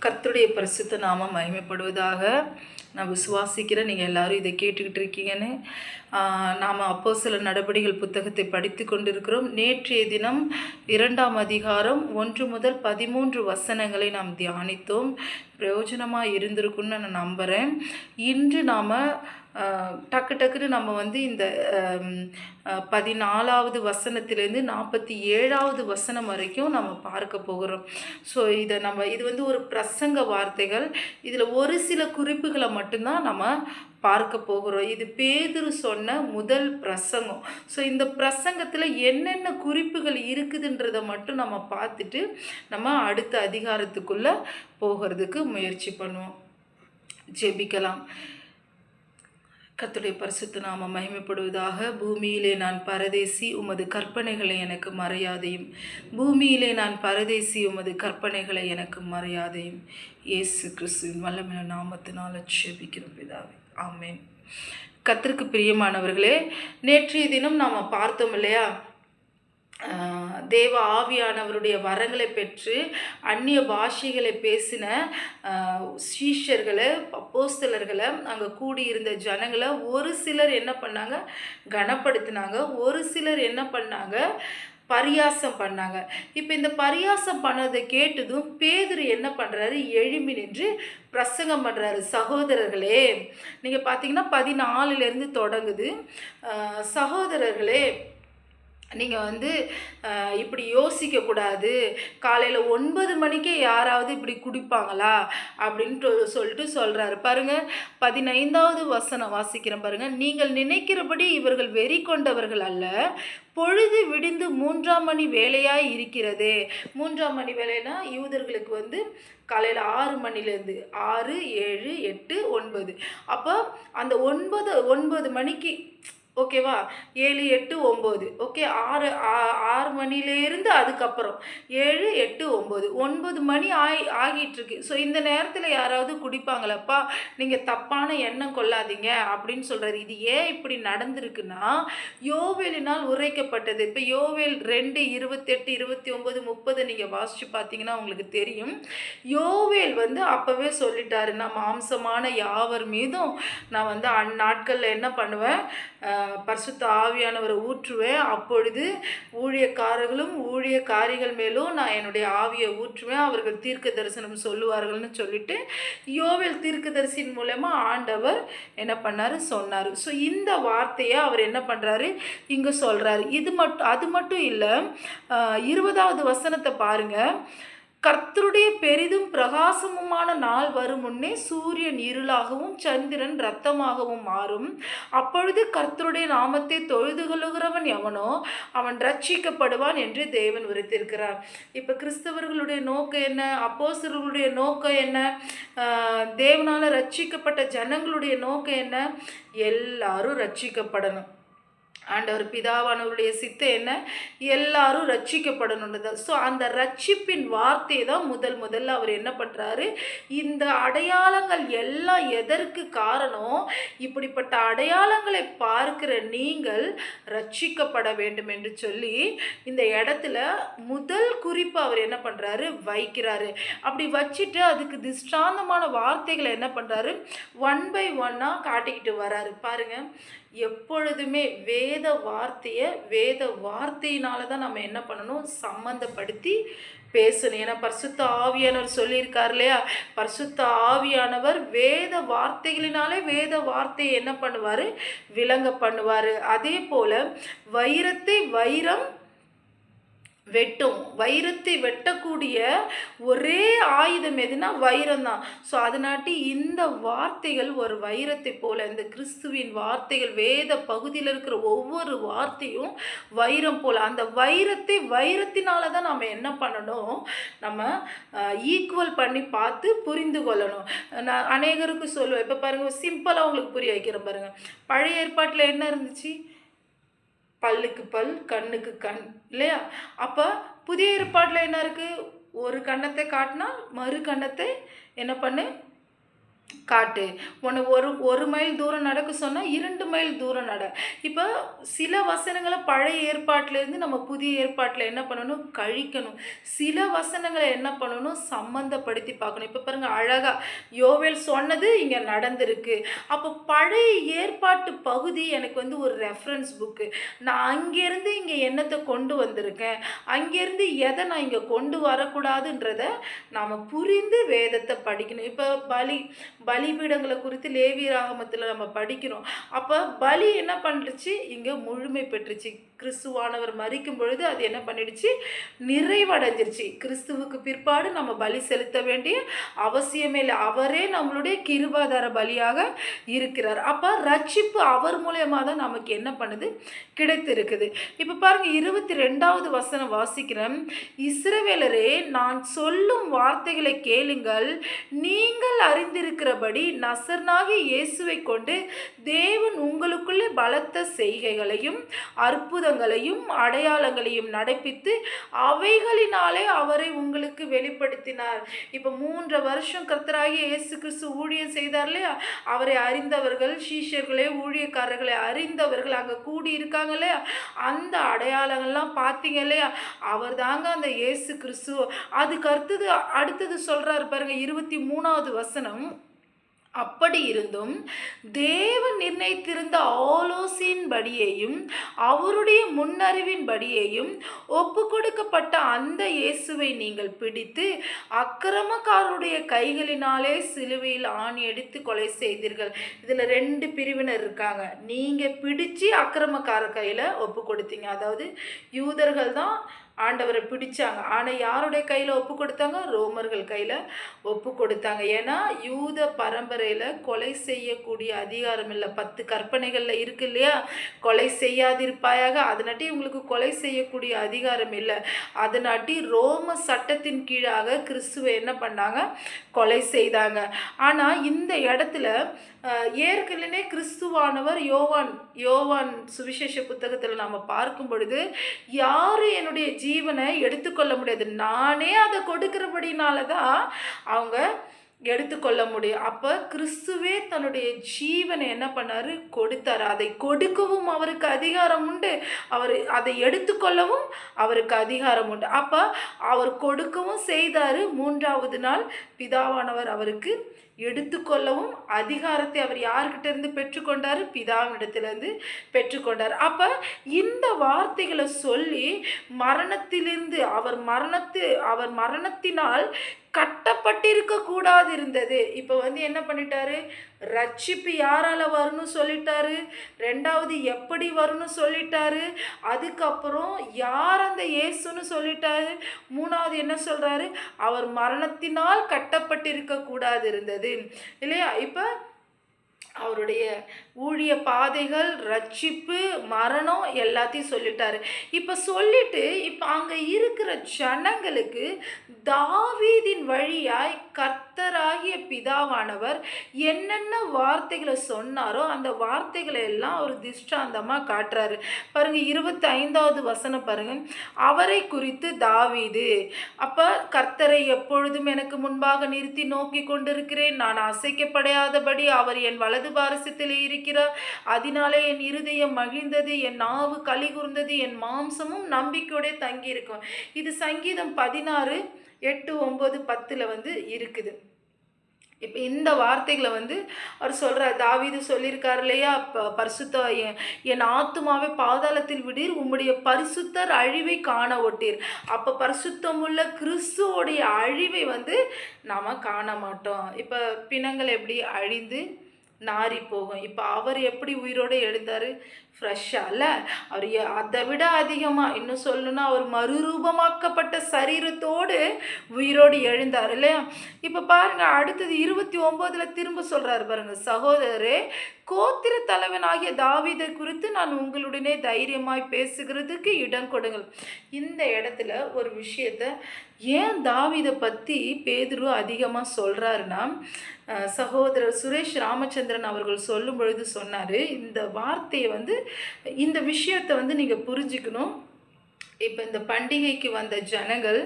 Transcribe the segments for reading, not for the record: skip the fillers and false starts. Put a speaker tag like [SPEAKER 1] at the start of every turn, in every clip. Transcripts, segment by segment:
[SPEAKER 1] கர்த்தருடைய பரிசுத்த நாமம் மகிமைப்படுவதாக. நான் விசுவாசிக்கிறேன் நீங்கள் எல்லாரும் இதை கேட்டுக்கிட்டு இருக்கீங்கன்னு. நாம் அப்போஸ்தலர் நடபடிகள் புத்தகத்தை படித்து கொண்டிருக்கிறோம். நேற்றைய தினம் 2ஆம் அதிகாரம் 1 முதல் 13 வசனங்களை நாம் தியானித்தோம். பிரயோஜனமாக இருந்திருக்குன்னு நான் நம்புகிறேன். இன்று நாம் டக்குன்னு நம்ம இந்த 14வது வசனத்திலேருந்து 47வது வசனம் வரைக்கும் நம்ம பார்க்க போகிறோம். ஸோ இது ஒரு பிரசங்க வார்த்தைகள். இதில் ஒரு சில குறிப்புகளை மட்டும்தான் நம்ம பார்க்க போகிறோம். இது பேதுரு சொன்ன முதல் பிரசங்கம். ஸோ இந்த பிரசங்கத்தில் என்னென்ன குறிப்புகள் இருக்குதுன்றதை மட்டும் நம்ம பார்த்துட்டு நம்ம அடுத்த அதிகாரத்துக்குள்ளே போகிறதுக்கு முயற்சி பண்ணுவோம். ஜெபிக்கலாம். கர்த்தருடைய பரிசுத்த நாமம் மகிமைப்படுவதாக. பூமியிலே நான் பரதேசி, உமது கற்பனைகளை எனக்கு மறையாதையும். பூமியிலே நான் பரதேசி, உமது கற்பனைகளை எனக்கு மறையாதையும். இயேசு கிறிஸ்துவின் வல்லமையான நாமத்தினால் ஜெபிக்கிறோம் பிதாவே, ஆமென். கர்த்தருக்கு பிரியமானவர்களே, நேற்றைய தினம் நாம் பார்த்தோம் இல்லையா, தேவ ஆவியானவருடைய வரங்களை பெற்று அந்நிய பாஷைகளை பேசின சீஷர்களை, அப்போஸ்தலர்களை, அங்கே கூடியிருந்த ஜனங்களை ஒரு சிலர் என்ன பண்ணாங்க, கனப்படுத்தினாங்க. ஒரு சிலர் என்ன பண்ணாங்க, பரியாசம் பண்ணாங்க. இப்போ இந்த பரியாசம் பண்ணதை கேட்டதும் பேதுரு என்ன பண்ணுறாரு, எழும்பி நின்று பிரசங்கம் பண்ணுறாரு. சகோதரர்களே, நீங்கள் பார்த்தீங்கன்னா 14லேருந்து தொடங்குது. சகோதரர்களே, நீங்கள் இப்படி யோசிக்கக்கூடாது. காலையில் 9 மணிக்கே யாராவது இப்படி குடிப்பாங்களா அப்படின்ட்டு சொல்லிட்டு சொல்கிறாரு. பாருங்கள், 15வது வசனம் வாசிக்கிறேன் பாருங்கள். நீங்கள் நினைக்கிறபடி இவர்கள் வெறி கொண்டவர்கள் அல்ல, பொழுது விடிந்து 3ஆம் மணி வேலையாய் இருக்கிறதே. 3ஆம் மணி வேலைன்னா யூதர்களுக்கு காலையில் 6 மணிலேருந்து 6, 7, 8, 9. அப்போ அந்த 9 மணிக்கு, ஓகேவா, 7, 8, 9, ஓகே, 6 மணிலேருந்து அதுக்கப்புறம் 7, 8, 9, 9 மணி ஆகிட்டுருக்கு. ஸோ இந்த நேரத்தில் யாராவது குடிப்பாங்களப்பா, நீங்கள் தப்பான எண்ணம் கொள்ளாதீங்க அப்படின்னு சொல்கிறாரு. இது ஏன் இப்படி நடந்திருக்குன்னா, யோவேலினால் உரைக்கப்பட்டது. இப்போ யோவேல் 2, 28, 29, 30 நீங்கள் வாசித்து பார்த்தீங்கன்னா உங்களுக்கு தெரியும். யோவேல் அப்போவே சொல்லிட்டாரு, நான் மாம்சமான யாவர் மீதும் நான் அந்நாட்களில் என்ன பண்ணுவேன், பரிசுத்த ஆவியானவரை ஊற்றுவேன். அப்பொழுது ஊழியக்காரர்களும் ஊழியக்காரிகள் மேலும் நான் என்னுடைய ஆவியை ஊற்றுவேன், அவர்கள் தீர்க்க தரிசனம் சொல்லுவார்கள்னு சொல்லிட்டு யோவேல் தீர்க்கதரிசியின் மூலமா ஆண்டவர் என்ன பண்ணாரு, சொன்னார். ஸோ இந்த வார்த்தையை அவர் என்ன பண்ணுறாரு, இங்கே சொல்கிறாரு. அது மட்டும் இல்லை, 20வது வசனத்தை பாருங்கள். கர்த்தருடைய பெரிதும் பிரகாசமுமான நாள் வரும் முன்னே சூரியன் இருளாகவும் சந்திரன் இரத்தமாகவும் மாறும். அப்பொழுது கர்த்தருடைய நாமத்தை தொழுது கொள்ளுகிறவன் எவனோ அவன் ரட்சிக்கப்படுவான் என்று தேவன் உரைத்திருக்கிறார். இப்போ கிறிஸ்தவர்களுடைய நோக்கம் என்ன, அப்போஸ்தலர்களுடைய நோக்கம் என்ன, தேவனால் ரட்சிக்கப்பட்ட ஜனங்களுடைய நோக்கம் என்ன, எல்லாரும் ரட்சிக்கப்படணும். ஆண்டவர் பிதாவானவருடைய சித்தம் என்ன, எல்லாரும் ரட்சிக்கப்படணுன்றது. ஸோ அந்த ரட்சிப்பின் வார்த்தையை தான் முதல்ல அவர் என்ன பண்ணுறாரு, இந்த அடையாளங்கள் எல்லாம் எதற்கு காரணம், இப்படிப்பட்ட அடையாளங்களை பார்க்கிற நீங்கள் ரட்சிக்கப்பட வேண்டும் என்று சொல்லி இந்த இடத்துல முதல் குறிப்பு அவர் என்ன பண்ணுறாரு, வைக்கிறாரு. அப்படி வச்சுட்டு அதுக்கு திஷ்டாந்தமான வார்த்தைகளை என்ன பண்ணுறாரு, 1 by 1 காட்டிக்கிட்டு வராரு. பாருங்கள், எப்பொழுதுமே வேத வார்த்தையினால தான் நம்ம என்ன பண்ணணும், சம்பந்தப்படுத்தி பேசணும். ஏன்னா பரிசுத்த ஆவியானவர் சொல்லியிருக்கார் இல்லையா, பரிசுத்த ஆவியானவர் வேத வார்த்தைகளினாலே வேத வார்த்தையை என்ன பண்ணுவார், விளங்க பண்ணுவார். அதே போல் வைரத்தை வைரம் வெட்டும். வைரத்தை வெட்டக்கூடிய ஒரே ஆயுதம் எதுனா வைரம் தான். ஸோ அதனாட்டி இந்த வார்த்தைகள் ஒரு வைரத்தை போல, இந்த கிறிஸ்துவின் வார்த்தைகள் வேத பகுதியில் இருக்கிற ஒவ்வொரு வார்த்தையும் வைரம் போல். அந்த வைரத்தினால தான் நம்ம என்ன பண்ணணும், நம்ம ஈக்குவல் பண்ணி பார்த்து புரிந்து கொள்ளணும். நான் அநேகருக்கு சொல்லுவேன். இப்போ பாருங்கள், சிம்பிளாக உங்களுக்கு புரிய வைக்கிறேன் பாருங்கள். பழைய ஏற்பாட்டில் என்ன இருந்துச்சு, பல்லுக்கு பல், கண்ணுக்கு கண் இல்லையா. அப்போ புதிய ஏற்பாட்டில் என்ன இருக்குது, ஒரு கண்ணத்தை காட்டினா மறு கண்ணத்தை என்ன பண்ணு, காட்டு. உன்னை ஒரு 1 மைல் தூரம் நடக்க சொன்னா 2 மைல் தூரம் நட. இப்ப சில வசனங்கள பழைய ஏற்பாட்டிலேருந்து நம்ம புதிய ஏற்பாட்டில என்ன பண்ணணும்? கழிக்கணும். சில வசனங்கள என்ன பண்ணணும்? சம்மந்தப்படுத்தி பார்க்கணும். இப்ப பாருங்க அழகா யோவேல் சொன்னது இங்க நடந்திருக்கு. அப்ப பழைய ஏற்பாட்டு பகுதி எனக்கு வந்து ஒரு ரெஃபரன்ஸ் புக்கு. நான் அங்கேருந்து இங்க என்னத்த கொண்டு வந்திருக்கேன். அங்கேருந்து எத நான் இங்க கொண்டு வரக்கூடாதுன்றத நாம புரிந்து வேதத்த படிக்கணும். இப்ப பலிபீடங்களை குறித்து லேவியராகமத்தில் நம்ம படிக்கிறோம். அப்போ பலி என்ன பண்ணுச்சு? இங்கே முழுமை பெற்றுச்சு. கிறிஸ்துவானவர் மரிக்கும் பொழுது அது என்ன பண்ணிடுச்சு? நிறைவடைஞ்சிருச்சு. கிறிஸ்துவுக்கு பிற்பாடு நம்ம பலி செலுத்த வேண்டிய அவசியமே இல்லை. அவரே நம்மளுடைய கிருபாதார பலியாக இருக்கிறார். அப்போ ரட்சிப்பு அவர் மூலியமாக தான் நமக்கு என்ன பண்ணுது? கிடைத்திருக்குது. இப்போ பாருங்க 22வது வசனம் வாசிக்கிறேன். இஸ்ரவேலரே, நான் சொல்லும் வார்த்தைகளை கேளுங்கள். நீங்கள் அறிந்திருக்கிறபடி நசரனாகிய இயேசுவை கொண்டு தேவன் உங்களுக்குள்ளே பலத்த செய்கைகளையும் அற்புதங்களையும் அடையாளங்களையும் நடப்பித்து அவைகளினாலே அவரை உங்களுக்கு வெளிப்படுத்தினார். இப்போ 3 வருஷம் கர்த்தராகிய இயேசு கிறிஸ்து ஊழியம் செய்தார் இல்லையா? அவரை அறிந்தவர்கள், சீஷர்களே, ஊழியக்காரர்களை அறிந்தவர்கள் அங்கே கூடி இருக்காங்க இல்லையா? அந்த அடையாளங்கள்லாம் பார்த்தீங்க இல்லையா? அவர் தாங்க அந்த இயேசு கிறிஸ்து. அதுக்கு அடுத்தது சொல்றாரு பாருங்க 23வது வசனம். அப்படி இருந்தும் தேவன் நிர்ணயித்திருந்த ஆலோசனையின்படியேயும் அவருடைய முன்னறிவின்படியேயும் ஒப்பு கொடுக்கப்பட்ட அந்த இயேசுவை நீங்கள் பிடித்து அக்கிரமக்காரருடைய கைகளினாலே சிலுவையில் ஆணி எடுத்து கொலை செய்தீர்கள். இதில் 2 பிரிவினர் இருக்காங்க. நீங்கள் பிடிச்சு அக்கிரமக்கார கையில் ஒப்பு கொடுத்தீங்க. அதாவது யூதர்கள் தான் ஆண்டவரை பிடிச்சாங்க. ஆனால் யாருடைய கையில் ஒப்பு கொடுத்தாங்க? ரோமர்கள் கையில் ஒப்பு கொடுத்தாங்க. ஏன்னா யூத பரம்பரையில் கொலை செய்யக்கூடிய அதிகாரம் இல்லை. 10 கற்பனைகளில் இருக்கு இல்லையா? கொலை செய்யாதிருப்பாயாக. அதனாட்டி இவங்களுக்கு கொலை செய்யக்கூடிய அதிகாரம் இல்லை. அதனாட்டி ரோம சட்டத்தின் கீழாக கிறிஸ்துவை என்ன பண்ணாங்க? கொலை செய்தாங்க. ஆனால் இந்த இடத்துல ஏற்கனவே கிறிஸ்துவானவர் யோவான் சுவிசேஷ புத்தகத்தில் நாம் பார்க்கும் பொழுது, யார் என்னுடைய ஜீவனை எடுத்துக்கொள்ள முடியாது, நானே அதை கொடுக்கிறபடினால தான் அவங்க எடுத்துக்கொள்ள முடியும். அப்போ கிறிஸ்துவே தன்னுடைய ஜீவனை என்ன பண்ணார்? கொடுத்தார். அதை கொடுக்கவும் அவருக்கு அதிகாரம் உண்டு, அவர் அதை எடுத்துக்கொள்ளவும் அவருக்கு அதிகாரம் உண்டு. அப்போ அவர் கொடுக்கவும் செய்தார். 3வது நாள் பிதாவானவர் அவருக்கு எடுத்துக்கொள்ளவும் அதிகாரத்தை அவர் யார்கிட்ட இருந்து பெற்றுக்கொண்டார்? பிதாவிடத்திலிருந்து பெற்றுக்கொண்டார். அப்போ இந்த வார்த்தைகளை சொல்லி மரணத்திலிருந்து அவர் மரணத்தினால் கட்டப்பட்டிருக்க கூடாது இருந்தது. இப்போ என்ன பண்ணிட்டாரு? ரட்சிப்பு யாரால வரும்னு சொல்லிட்டாரு. 2வது எப்படி வரும்னு சொல்லிட்டாரு. அதுக்கப்புறம் யார் அந்த இயேசுன்னு சொல்லிட்டாரு. 3வது என்ன சொல்றாரு? அவர் மரணத்தினால் கட்டப்பட்டிருக்க கூடாது இருந்தது இல்லையா? இப்போ அவருடைய ஊழிய பாதைகள், ரட்சிப்பு, மரணம் எல்லாத்தையும் சொல்லிட்டாரு. இப்போ சொல்லிட்டு இப்போ அங்கே இருக்கிற ஜனங்களுக்கு தாவீதின் வழியாய் கர்த்தராகிய பிதாவானவர் என்னென்ன வார்த்தைகளை சொன்னாரோ அந்த வார்த்தைகளை எல்லாம் அவர் திஷ்டாந்தமாக காட்டுறாரு. பாருங்க 25வது வசனம் பாருங்க. அவரை குறித்து தாவீது, அப்போ கர்த்தரை எப்பொழுதும் எனக்கு முன்பாக நிறுத்தி நோக்கி கொண்டிருக்கிறேன். நான் அசைக்கப்படாதபடி அவர் என் வலது பாரசத்தில் இருக்கிறார். அதனாலே என் இருதயம் மகிழ்ந்தது, என் நாவு களி கூர்ந்தது, என் மாம்சமும் நம்பிக்கையோட தங்கி இருக்கும். இது சங்கீதம் 16, 8, 9, 10 இருக்குது. இப்போ இந்த வார்த்தைகளை அவர் சொல்கிறார். தாவீது சொல்லியிருக்கார் இல்லையா? பரிசுத்த என் ஆத்துமாவை பாதாளத்தில் விடீர், உம்முடைய பரிசுத்தர் அழிவை காண ஒட்டீர். அப்போ பரிசுத்தமுள்ள கிறிஸ்துவோடைய அழிவை நாம் காண மாட்டோம். இப்போ பிணங்கள் எப்படி அழிந்து நாரி போகும், இப்போ அவர் எப்படி உயிரோடு எழுந்தார்? ஃப்ரெஷ்ஷாக இல்லை? அவர் அதை விட அதிகமாக இன்னும் சொல்லணும்னா அவர் மறுரூபமாக்கப்பட்ட சரீரத்தோடு உயிரோடு எழுந்தார் இல்லையா? இப்போ பாருங்கள் அடுத்தது 29 திரும்ப சொல்கிறார் பாருங்கள். சகோதரரே, கோத்திர தலைவனாகிய தாவீதை குறித்து நான் உங்களுடனே தைரியமாய் பேசுகிறதுக்கு இடம் கொடுங்கள். இந்த இடத்துல ஒரு விஷயத்தை ஏன் தாவீதை பற்றி பேதுரு அதிகமாக சொல்கிறாருன்னா, சகோதரர் சுரேஷ் ராமச்சந்திரன் அவர்கள் சொல்லும் பொழுது சொன்னார், இந்த வார்த்தையை இந்த விஷயத்தை நீங்கள் புரிஞ்சுக்கணும். இப்போ இந்த பண்டிகைக்கு வந்த ஜனங்கள்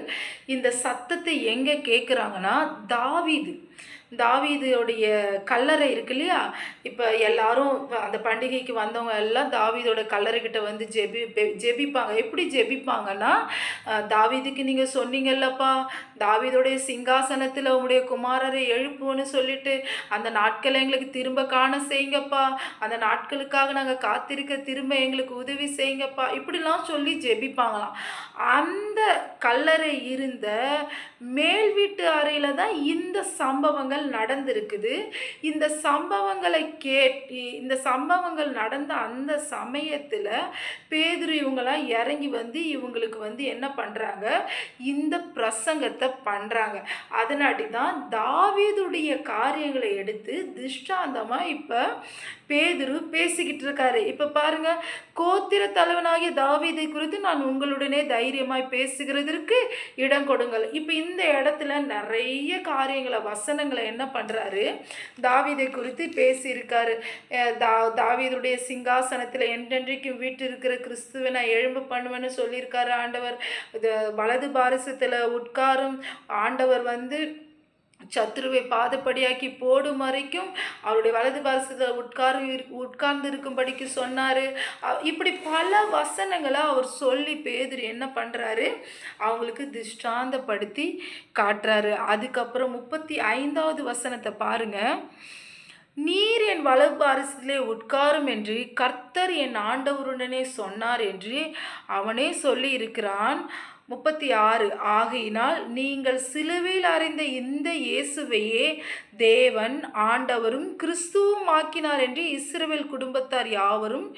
[SPEAKER 1] இந்த சத்தத்தை எங்கே கேட்குறாங்கன்னா, தாவீது தாவீதுடைய கல்லறை இருக்கு இல்லையா? இப்போ எல்லாரும் அந்த பண்டிகைக்கு வந்தவங்க எல்லாம் தாவீதோட கல்லறைக்கிட்ட வந்து ஜெபிப்பாங்க. எப்படி ஜெபிப்பாங்கன்னா, தாவீதுக்கு நீங்கள் சொன்னீங்கல்லப்பா, தாவீதோடைய சிங்காசனத்தில் உங்களுடைய குமாரரை எழுப்புன்னு சொல்லிட்டு அந்த நாட்களை எங்களுக்கு திரும்ப காண செய்யுங்கப்பா, அந்த நாட்களுக்காக நாங்கள் காத்திருக்க திரும்ப எங்களுக்கு உதவி செய்யுங்கப்பா, இப்படிலாம் சொல்லி ஜெபிப்பாங்களாம். அந்த கல்லறை இருந்த மேல் வீட்டு அறையில் தான் இந்த சம்பவங்கள் நடந்திருக்குது. இந்த சம்பவங்கள் நடந்த அந்த சமயத்தில் பேதுரு இவங்களாம் இறங்கி வந்து இவங்களுக்கு வந்து என்ன பண்ணுறாங்க, இந்த பிரசங்கத்தை பண்ணுறாங்க. அதனாடி தான் தாவீதுடைய காரியங்களை எடுத்து திஷ்டாந்தமாக இப்போ பேதுரு பேசிக்கிட்டு இருக்காரு. இப்போ பாருங்க, கோத்திர தலைவனாகிய தாவீதை குறித்து நான் உங்களுடனே தைரியமாய் பேசுகிறதற்கு இடம் கொடுங்கள். இப்போ இந்த இடத்துல நிறைய காரியங்களை வசனங்களை என்ன பண்ணுறாரு, தாவீதை குறித்து பேசியிருக்காரு. தாவீதுடைய சிங்காசனத்தில் என்றென்றைக்கும் வீட்டு இருக்கிற கிறிஸ்துவை நான் எழும்ப பண்ணுவேன்னு சொல்லியிருக்காரு ஆண்டவர். வலது பாரசத்தில் உட்காரும் ஆண்டவர் வந்து சத்துருவை பாதப்படியாக்கி போடும் வரைக்கும் அவருடைய வலது பாரசத்தில் உட்கார்ந்து இருக்கும்படிக்கு சொன்னார். இப்படி பல வசனங்களை அவர் சொல்லி பேதுரு என்ன பண்ணுறாரு, அவங்களுக்கு திஷ்டாந்தப்படுத்தி காட்டுறாரு. அதுக்கப்புறம் 35வது வசனத்தை பாருங்க. நீர் என் வலது பாரசத்திலே உட்காரும் என்று கர்த்தர் என் ஆண்டவருடனே சொன்னார் என்று அவனே சொல்லி இருக்கிறான். 36 ஆகையினால் நீங்கள் சிலுவையில் அறிந்த இந்த இயேசுவையே தேவன் ஆண்டவரும் கிறிஸ்துவும் ஆக்கினார் என்று இஸ்ரவேல் குடும்பத்தார் யாவரும்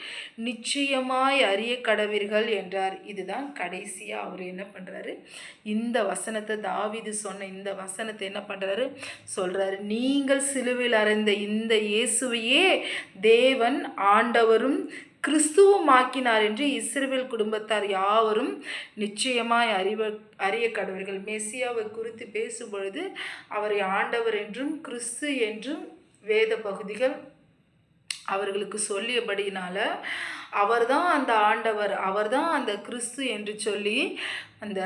[SPEAKER 1] நிச்சயமாய் அறிய கடவீர்கள் என்றார். இதுதான் கடைசியாக அவர் என்ன பண்ணுறாரு, இந்த வசனத்தை தாவீது சொன்ன இந்த வசனத்தை என்ன பண்ணுறாரு சொல்கிறாரு. நீங்கள் சிலுவையில் அறிந்த இந்த இயேசுவையே தேவன் ஆண்டவரும் கிறிஸ்துவும் ஆக்கினார் என்று இஸ்ரவேல் குடும்பத்தார் யாவரும் நிச்சயமாய் அறிய கடவர்கள். மெசியாவை குறித்து பேசும் பொழுது அவரை ஆண்டவர் என்றும் கிறிஸ்து என்றும் வேத பகுதிகள் அவர்களுக்கு சொல்லியபடியினால அவர்தான் அந்த ஆண்டவர், அவர்தான் அந்த கிறிஸ்து என்று சொல்லி அந்த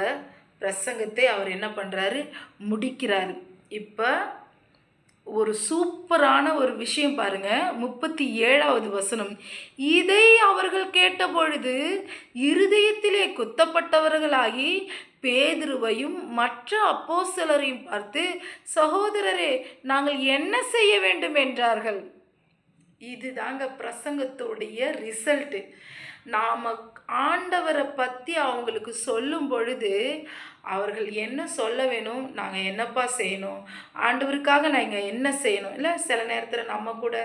[SPEAKER 1] பிரசங்கத்தை அவர் என்ன பண்ணுறாரு, முடிக்கிறாரு. இப்போ ஒரு சூப்பரான ஒரு விஷயம் பாருங்க, 37வது வசனம். இதை அவர்கள் கேட்டபொழுது இருதயத்திலே குத்தப்பட்டவர்களாகி பேதுருவையும் மற்ற அப்போஸ்தலரையும் பார்த்து, சகோதரரே நாங்கள் என்ன செய்ய வேண்டும் என்றார்கள். இதுதாங்க பிரசங்கத்துடைய ரிசல்ட்டு. நாம் ஆண்டவரை பற்றி அவங்களுக்கு சொல்லும் பொழுது அவர்கள் என்ன சொல்ல வேணும், நாங்கள் என்னப்பா செய்யணும், ஆண்டவருக்காக நாங்கள் என்ன செய்யணும். இல்லை சில நேரத்தில் நம்ம கூட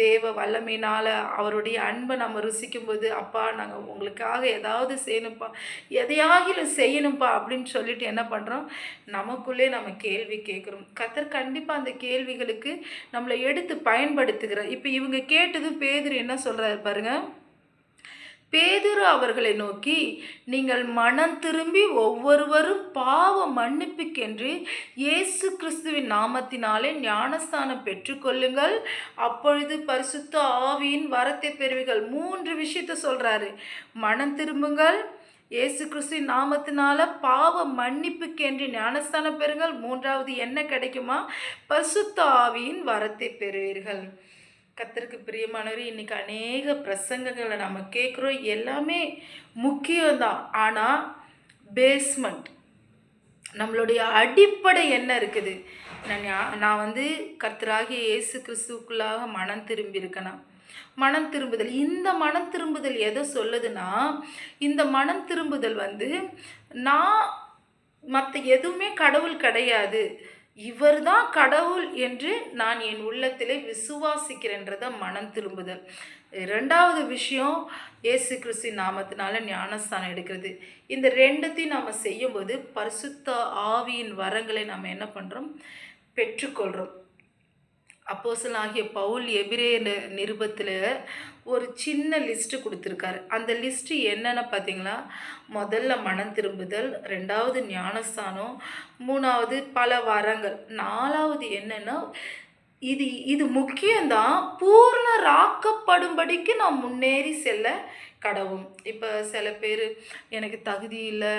[SPEAKER 1] தேவ வல்லமையினால் அவருடைய அன்பை நம்ம ருசிக்கும்போது, அப்பா நாங்கள் உங்களுக்காக ஏதாவது செய்யணும்ப்பா, எதையாகிலும் செய்யணும்ப்பா அப்படின்னு சொல்லிட்டு என்ன பண்ணுறோம், நமக்குள்ளே நம்ம கேள்வி கேட்குறோம். கர்த்தர் கண்டிப்பாக அந்த கேள்விகளுக்கு நம்மளை எடுத்து பயன்படுத்துகிறார். இப்போ இவங்க கேட்டது பேதுரு என்ன சொல்கிறாரு பாருங்கள். பேதுரு அவர்களை நோக்கி, நீங்கள் மனம் திரும்பி ஒவ்வொருவரும் பாவ மன்னிப்புக்கென்று இயேசு கிறிஸ்துவின் நாமத்தினாலே ஞானஸ்தானம் பெற்றுக்கொள்ளுங்கள், அப்பொழுது பரிசுத்த ஆவியின் வரத்தை பெறுவீர்கள். 3 விஷயத்தை சொல்கிறாரு. மனம் திரும்புங்கள், இயேசு கிறிஸ்துவின் நாமத்தினால பாவ மன்னிப்புக்கென்று ஞானஸ்தானம் பெறுங்கள், 3வது என்ன கிடைக்குமா, பரிசுத்த ஆவியின் வரத்தை பெறுவீர்கள். கர்த்தருக்கு பிரியமானவர், இன்றைக்கி அநேக பிரசங்கங்களை நம்ம கேட்குறோம், எல்லாமே முக்கியம்தான். ஆனால் பேஸ்மெண்ட், நம்மளுடைய அடிப்படை என்ன இருக்குது, நான் வந்து கர்த்தராகிய இயேசு கிறிஸ்துவுக்குள்ளாக மனம் திரும்பி இருக்கணும். மனம் திரும்புதல், இந்த மனம் திரும்புதல் எதை சொல்லுதுன்னா, இந்த மனம் திரும்புதல் வந்து நான் மற்ற எதுவுமே கடவுள் கிடையாது, இவர் தான் கடவுள் என்று நான் என் உள்ளத்திலே விசுவாசிக்கிறேன்றத மனம் திரும்புதல். 2வது விஷயம் இயேசு கிறிஸ்து நாமத்தினால ஞானஸ்தானம் எடுக்கிறது. இந்த 2த்தையும் நாம் செய்யும்போது பரிசுத்த ஆவியின் வரங்களை நம்ம என்ன பண்ணுறோம், பெற்றுக்கொள்கிறோம். அப்போஸ்தலனாகிய பவுல் எபிரேய நிருபத்தில் ஒரு சின்ன லிஸ்ட்டு கொடுத்துருக்காரு. அந்த லிஸ்ட்டு என்னென்ன பார்த்தீங்களா, முதல்ல மனம் திரும்புதல், 2வது ஞானஸ்தானம், 3வது பல வரங்கள், 4வது என்னென்னா இது இது முக்கியம்தான். பூரணராக்கப்படும்படிக்கு நாம் முன்னேறி செல்ல கடவும். இப்போ சில பேர் எனக்கு தகுதி இல்லை,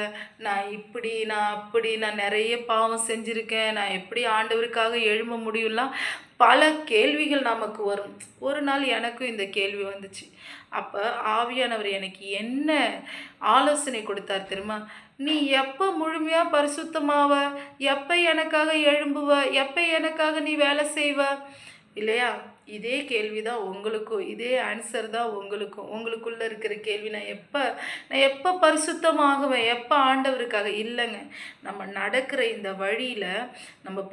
[SPEAKER 1] நான் இப்படி நான் அப்படி நான் நிறைய பாவம் செஞ்சுருக்கேன், நான் எப்படி ஆண்டவருக்காக எழும்ப முடியும்லாம் பல கேள்விகள் நமக்கு வரும். ஒரு நாள் எனக்கும் இந்த கேள்வி வந்துச்சு. அப்போ ஆவியானவர் எனக்கு என்ன ஆலோசனை கொடுத்தார் தெரியுமா? நீ எப்போ முழுமையாக பரிசுத்தமாவ, எப்போ எனக்காக எழும்புவ, எப்போ எனக்காக நீ வேலை செய்வ இல்லையா? இதே கேள்வி தான் உங்களுக்கும், இதே ஆன்சர் தான் உங்களுக்கும். உங்களுக்குள்ளே இருக்கிற கேள்வி, நான் எப்போ பரிசுத்தமாகுவேன், எப்போ ஆண்டவருக்காக இல்லைங்க. நம்ம நடக்கிற இந்த வழியில் நம்மை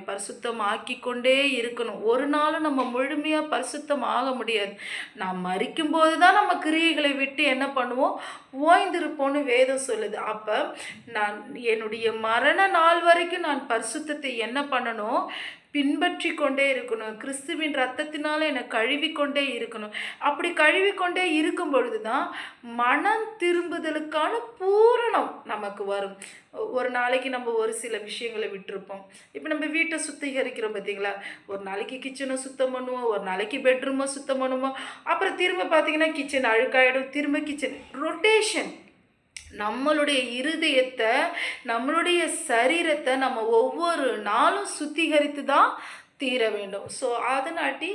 [SPEAKER 1] பரிசுத்தம் ஆக்கி கொண்டே இருக்கணும். ஒரு நாளும் நம்ம முழுமையாக பரிசுத்தம் ஆக முடியாது. நாம் மரிக்கும்போது தான் நம்ம கிரியைகளை விட்டு என்ன பண்ணுவோம், ஓய்ந்திருப்போன்னு வேதம் சொல்லுது. அப்போ நான் என்னுடைய மரண நாள் வரைக்கும் நான் பரிசுத்தத்தை என்ன பண்ணணும், பின்பற்றி கொண்டே இருக்கணும். கிறிஸ்துவின் ரத்தத்தினால என்னை கழுவிக்கொண்டே இருக்கணும். அப்படி கழுவிக்கொண்டே இருக்கும் பொழுது தான் மனம் திரும்புதலுக்கான பூரணம் நமக்கு வரும். ஒரு நாளைக்கு நம்ம ஒரு சில விஷயங்களை விட்டுருப்போம். இப்போ நம்ம வீட்டை சுத்திகரிக்கிறோம் பார்த்தீங்களா? ஒரு நாளைக்கு கிச்சனை சுத்தம் பண்ணுவோம், ஒரு நாளைக்கு பெட்ரூமை சுத்தம் பண்ணுவோம், அப்புறம் திரும்ப பார்த்தீங்கன்னா கிச்சன் அழுக்காயிடும், திரும்ப கிச்சன் ரொட்டேஷன். நம்மளுடைய இருதயத்தை, நம்மளுடைய சரீரத்தை நம்ம ஒவ்வொரு நாளும் சுத்திகரித்து தான் தீர வேண்டும். ஸோ அதனாட்டி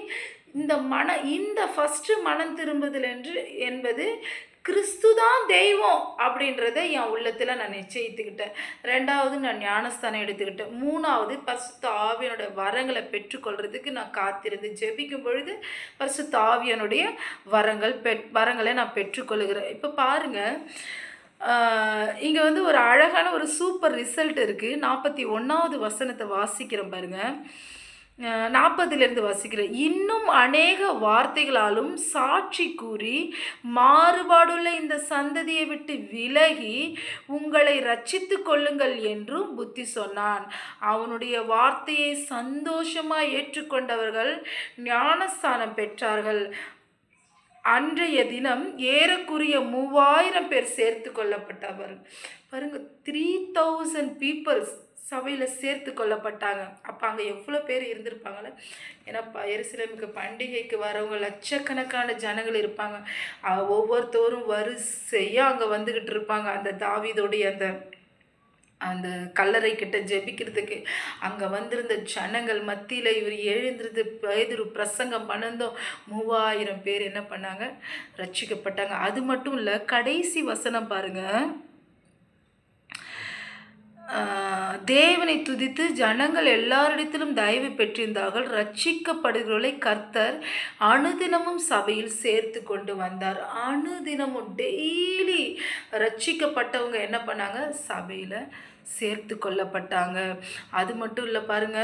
[SPEAKER 1] இந்த ஃபஸ்ட்டு மனம் திரும்புதல் என்பது கிறிஸ்து தான் தெய்வம் அப்படின்றத என் உள்ளத்தில் நான் நிச்சயித்துக்கிட்டேன். 2வது நான் ஞானஸ்தானம் எடுத்துக்கிட்டேன். 3வது பரிசுத்த ஆவியனுடைய வரங்களை பெற்றுக்கொள்கிறதுக்கு நான் காத்திருந்து ஜெபிக்கும் பொழுது பரிசுத்த ஆவியனுடைய வரங்களை நான் பெற்றுக்கொள்கிறேன். இப்போ பாருங்கள், இங்கே ஒரு அழகான ஒரு சூப்பர் ரிசல்ட் இருக்குது. 41வது வசனத்தை வாசிக்கிறேன் பாருங்கள். 40லேருந்து வாசிக்கிறேன். இன்னும் அநேக வார்த்தைகளாலும் சாட்சி கூறி மாறுபாடுள்ள இந்த சந்ததியை விட்டு விலகி உங்களை ரட்சித்து கொள்ளுங்கள் என்றும் புத்தி சொன்னான். அவனுடைய வார்த்தையை சந்தோஷமாக ஏற்றுக்கொண்டவர்கள் ஞானஸ்தானம் பெற்றார்கள். அன்றைய தினம் ஏறக்குறைய 3000 பேர் சேர்த்து கொள்ளப்பட்டவர். பாருங்க, 3000 பீப்புள்ஸ் சபையில் சேர்த்து கொள்ளப்பட்டாங்க. அப்போ அங்கே எவ்வளோ பேர் இருந்திருப்பாங்களே. ஏன்னா எருசலேமுக்கு பண்டிகைக்கு வரவங்க லட்சக்கணக்கான ஜனங்கள் இருப்பாங்க. ஒவ்வொருத்தரும் வரிசையாக அங்கே வந்துக்கிட்டு இருப்பாங்க. அந்த தாவீதுடைய அந்த கல்லறை கிட்ட ஜெபிக்கிறதுக்கு அங்கே வந்திருந்த ஜனங்கள் மத்தியில் இவர் எழுந்திருந்து பேதுரு பிரசங்கம் பண்ணதும் 3000 பேர் என்ன பண்ணாங்க, ரட்சிக்கப்பட்டாங்க. அது மட்டும் இல்லை, கடைசி வசனம் பாருங்கள். தேவனை துதித்து ஜனங்கள் எல்லாரிடத்திலும் தயவு பெற்றிருந்தார்கள். ரட்சிக்கப்படுகிறவர்களை கர்த்தர் அனுதினமும் சபையில் சேர்த்து கொண்டு வந்தார். அனுதினமும் டெய்லி ரட்சிக்கப்பட்டவங்க என்ன பண்ணாங்க, சபையில் சேர்த்து கொள்ளப்பட்டாங்க. அது மட்டும் இல்லை பாருங்க,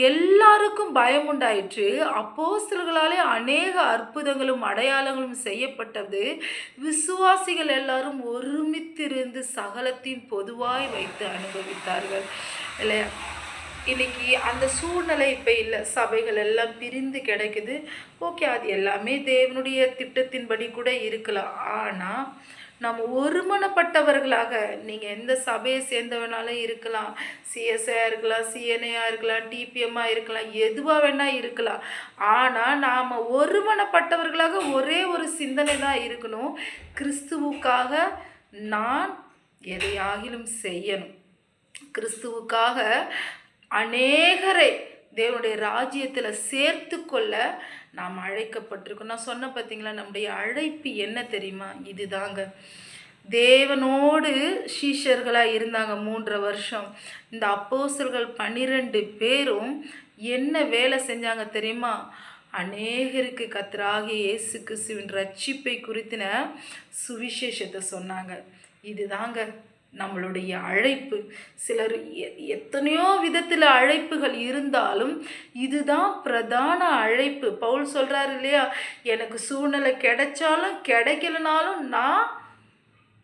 [SPEAKER 1] எல்லாருக்கும் பயம் உண்டாயிற்று. அப்போஸ்தலர்களாலே அநேக அற்புதங்களும் அடையாளங்களும் செய்யப்பட்டது. விசுவாசிகள் எல்லாரும் ஒருமித்திருந்து சகலத்தின் பொதுவாய் வைத்து அனுபவித்தார்கள் இல்லையா? இன்னைக்கு அந்த சூழ்நிலை இப்போ இல்லை. சபைகள் எல்லாம் பிரிந்து கிடைக்குது. ஓகே, அது எல்லாமே தேவனுடைய திட்டத்தின்படி கூட இருக்கலாம். ஆனால் நம்ம ஒருமனப்பட்டவர்களாக, நீங்கள் எந்த சபையை சேர்ந்தவனாலும் இருக்கலாம், சிஎஸ்ஐயாக இருக்கலாம், சிஎன்ஐயாக இருக்கலாம், டிபிஎம்மாக இருக்கலாம், எதுவாக வேணால் இருக்கலாம். ஆனால் நாம் ஒருமனப்பட்டவர்களாக ஒரே ஒரு சிந்தனை தான் இருக்கணும். கிறிஸ்துவுக்காக நான் எதையாகிலும் செய்யணும். கிறிஸ்துவுக்காக அநேகரை தேவனுடைய ராஜ்யத்தில் சேர்த்து கொள்ள நாம் அழைக்கப்பட்டிருக்கோம். நான் சொன்ன பார்த்தீங்களா, நம்முடைய அழைப்பு என்ன தெரியுமா? இதுதாங்க. தேவனோடு சீஷர்களாக இருந்தாங்க 3.5 வருஷம். இந்த அப்போஸ்தலர்கள் 12 பேரும் என்ன வேலை செஞ்சாங்க தெரியுமா? அநேகருக்கு கர்த்தராகிய இயேசு கிறிஸ்துவின் ரட்சிப்பை குறித்தின சுவிசேஷத்தை சொன்னாங்க. இதுதாங்க நம்மளுடைய அழைப்பு. சிலர் எத்தனையோ விதத்தில் அழைப்புகள் இருந்தாலும் இதுதான் பிரதான அழைப்பு. பவுல் சொல்கிறார் இல்லையா, எனக்கு சூழ்நிலை கிடைச்சாலும் கிடைக்கலனாலும் நான்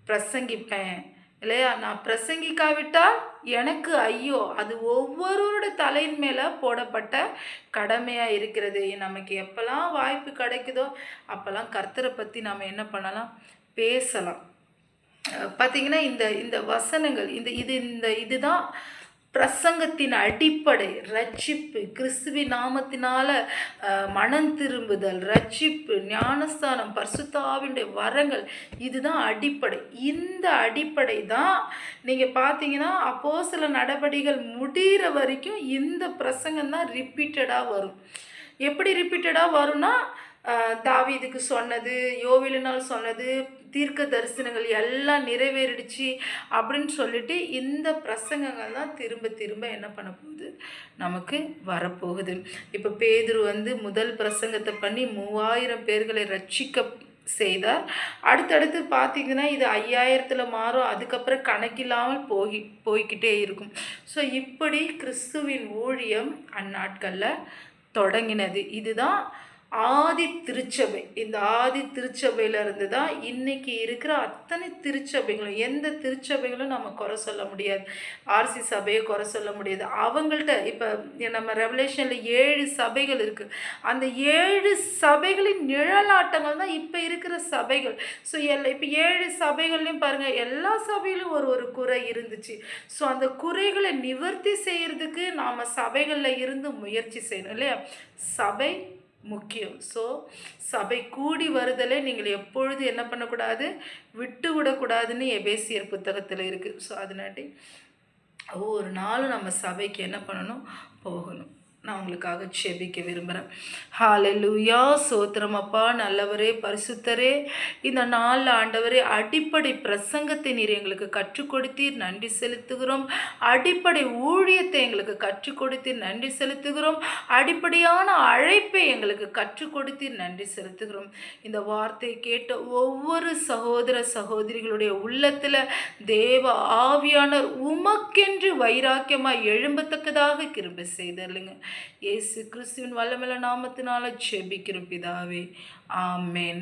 [SPEAKER 1] பிரசங்கிப்பேன் இல்லையா? நான் பிரசங்கிக்காவிட்டால் எனக்கு ஐயோ. அது ஒவ்வொருவரோட தலையின் மேலே போடப்பட்ட கடமையாக இருக்கிறது. நமக்கு எப்போல்லாம் வாய்ப்பு கிடைக்குதோ அப்போல்லாம் கர்த்தரை பற்றி நாம் என்ன பண்ணலாம், பேசலாம். பார்த்திங்கன்னா இந்த வசனங்கள் இதுதான் பிரசங்கத்தின் அடிப்படை ரட்சிப்பு, கிறிஸ்துவின் நாமத்தினால மனம் திரும்புதல், ரட்சிப்பு, ஞானஸ்தானம், பரிசுத்த ஆவியுடைய வரங்கள், இதுதான் அடிப்படை. இந்த அடிப்படை தான் நீங்கள் பார்த்தீங்கன்னா அப்போஸ்தலர் நடபடிகள் முடிகிற வரைக்கும் இந்த பிரசங்கம் தான் ரிப்பீட்டடாக வரும். எப்படி ரிப்பீட்டடாக வரும்னா, தாவீதுக்கு சொன்னது, யோவேலினால் சொன்னது, தீர்க்க தரிசனங்கள் எல்லாம் நிறைவேறிடுச்சு அப்படின்னு சொல்லிட்டு இந்த பிரசங்கங்கள் தான் திரும்ப திரும்ப என்ன பண்ண போகுது, நமக்கு வரப்போகுது. இப்போ பேதுரு முதல் பிரசங்கத்தை பண்ணி 3000 பேர்களை ரட்சிக்க செய்தார். அடுத்தடுத்து பார்த்திங்கன்னா இது 5000ல் மாறும். அதுக்கப்புறம் கணக்கில்லாமல் போய்கிட்டே இருக்கும். ஸோ இப்படி கிறிஸ்துவின் ஊழியம் அந்நாட்களில் தொடங்கினது. இதுதான் ஆதி திருச்சபை. இந்த ஆதி திருச்சபையிலிருந்து தான் இன்றைக்கி இருக்கிற அத்தனை திருச்சபைகளும், எந்த திருச்சபைகளும் நம்ம குறை சொல்ல முடியாது. ஆர்சி சபையை குறை சொல்ல முடியாது. அவங்கள்ட்ட இப்போ நம்ம ரெவலேஷனில் 7 சபைகள் இருக்குது. அந்த 7 சபைகளின் நிழலாட்டங்கள் தான் இப்போ இருக்கிற சபைகள். ஸோ இப்போ 7 சபைகள்லையும் பாருங்கள், எல்லா சபையிலும் ஒரு குறை இருந்துச்சு. ஸோ அந்த குறைகளை நிவர்த்தி செய்கிறதுக்கு நாம் சபைகளில் இருந்து முயற்சி செய்யணும் இல்லையா? சபை முக்கியம். ஸோ சபை கூடி வருதலை நீங்கள் எப்பொழுது என்ன பண்ணக்கூடாது, விட்டு விடக்கூடாதுன்னு எபேசியர் புத்தகத்தில் இருக்குது. ஸோ அதனாட்டி ஒவ்வொரு நாளும் நம்ம சபைக்கு என்ன பண்ணணும், போகணும். நான் உங்களுக்காக செபிக்க விரும்புகிறேன். ஹல்லேலூயா, சோத்திரம் அப்பா, நல்லவரே, பரிசுத்தரே, இந்த நாளில் ஆண்டவரே அடிப்படை பிரசங்கத்தை நீர் எங்களுக்கு கற்றுக் கொடுத்தீர், நன்றி செலுத்துகிறோம். அடிப்படை ஊழியத்தை எங்களுக்கு கற்றுக் கொடுத்தீர், நன்றி செலுத்துகிறோம். அடிப்படையான அழைப்பை எங்களுக்கு கற்றுக் கொடுத்தீர், நன்றி செலுத்துகிறோம். இந்த வார்த்தையை கேட்ட ஒவ்வொரு சகோதர சகோதரிகளுடைய உள்ளத்தில் தேவ ஆவியானவர் உமக்கென்று வைராக்கியமாக எழும்பத்தக்கதாக கிருபை செய்தருளுங்க. இயேசு கிறிஸ்துவின் வல்லமையுள்ள நாமத்தினால ஜெபிக்கிறோம் பிதாவே, ஆமென்.